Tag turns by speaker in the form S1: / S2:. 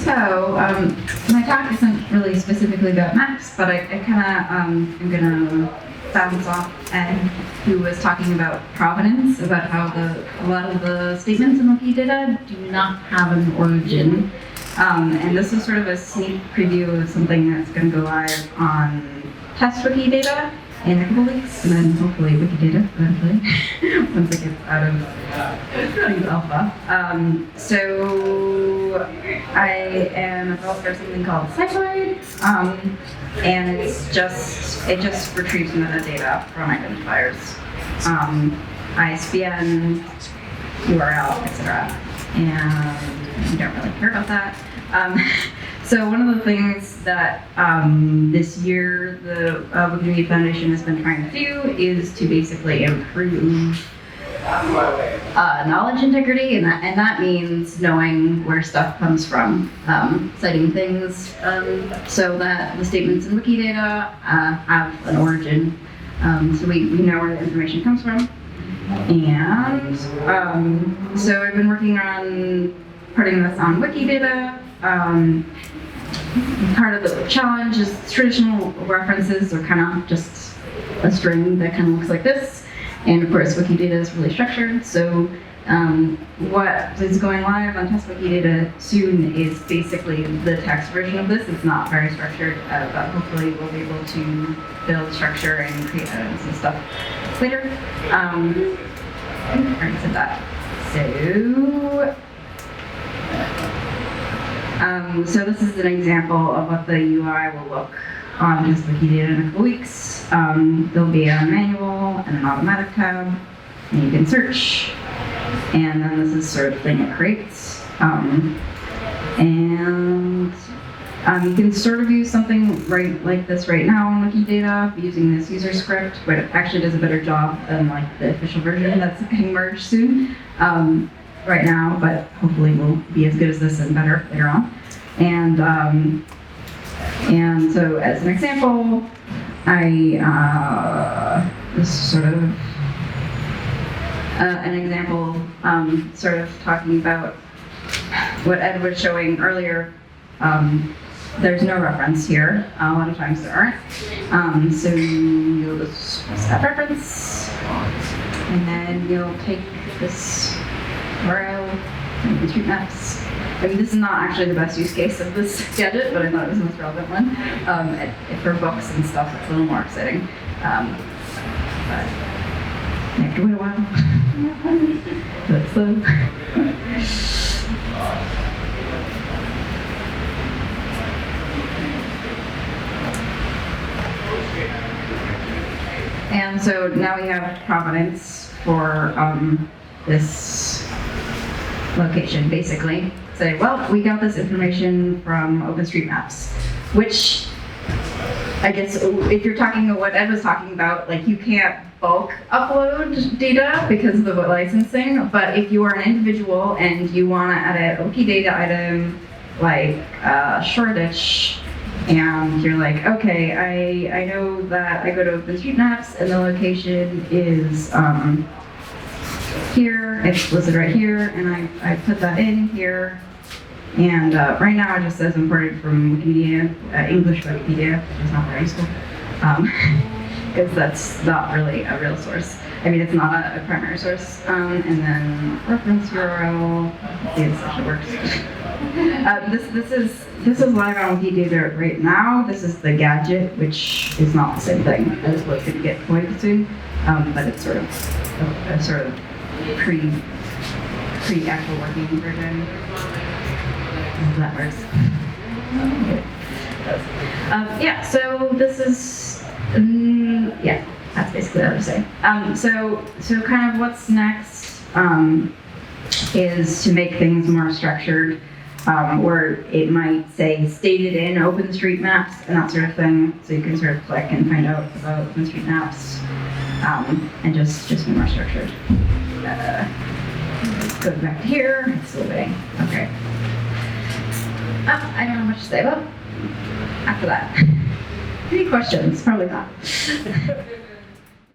S1: So, my talk isn't really specifically about maps, but I kind of am going to bounce off Ed, who was talking about provenance, about how a lot of the statements in Wikidata do not have an origin. And this is sort of a sneak preview of something that's going to go live on test Wikidata in a couple weeks, and then hopefully Wikidata eventually, once it gets out of pre-alpha. So I am a developer of something called Citoid, and it just retrieves metadata from identifiers, ISBN, URL, etc. And we don't really care about that. So one of the things that this year the Wikimedia Foundation has been trying to do is to basically improve knowledge integrity, and that means knowing where stuff comes from, citing things so that the statements in Wikidata have an origin, so we know where the information comes from. And so I've been working on putting this on Wikidata. Part of the challenge is traditional references are kind of just a string that kind of looks like this, and of course Wikidata is really structured, so what is going live on test Wikidata soon is basically the text version of this. It's not very structured, but hopefully we'll be able to build structure and create items and stuff later. I already said that. So this is an example of what the UI will look on just Wikidata in a couple weeks. There'll be a manual and an automatic tab, and you can search. And then this is sort of thing it creates. You can sort of use something like this right now on Wikidata using this user script, but it actually does a better job than like the official version that's getting merged soon. Right now, but hopefully will be as good as this and better later on. And so as an example, this is sort of an example sort of talking about what Ed was showing earlier. There's no reference here. A lot of times there aren't. So you'll just press that reference, and then you'll take this URL and OpenStreetMaps. I mean, this is not actually the best use case of this gadget, but I thought it was the most relevant one. For books and stuff, it's a little more exciting. But you have to wait a while. That's slow. And so now we have provenance for this location, basically. Say, well, we got this information from OpenStreetMaps, which I guess if you're talking about what Ed was talking about, like you can't bulk upload data because of the licensing, but if you are an individual and you want to edit a Wikidata item like Shoreditch, and you're like, okay, I know that I go to OpenStreetMaps and the location is here, it's listed right here, and I put that in here. And right now it just says imported from Wikimedia, English Wikipedia, which is not very useful, because that's not really a real source. I mean, it's not a primary source. And then reference URL, let's see if this actually works. This is live on Wikidata right now. This is the gadget, which is not the same thing as what's going to get deployed soon, but it's sort of a sort of pre-actual working version. That works. Yeah, so this is, yeah, that's basically what I was saying. So kind of what's next is to make things more structured, where it might say stated in OpenStreetMaps and that sort of thing. So you can sort of click and find out about OpenStreetMaps and just be more structured. Go back to here, it's still waiting. Okay. I don't know much to say about after that. Any questions? Probably not.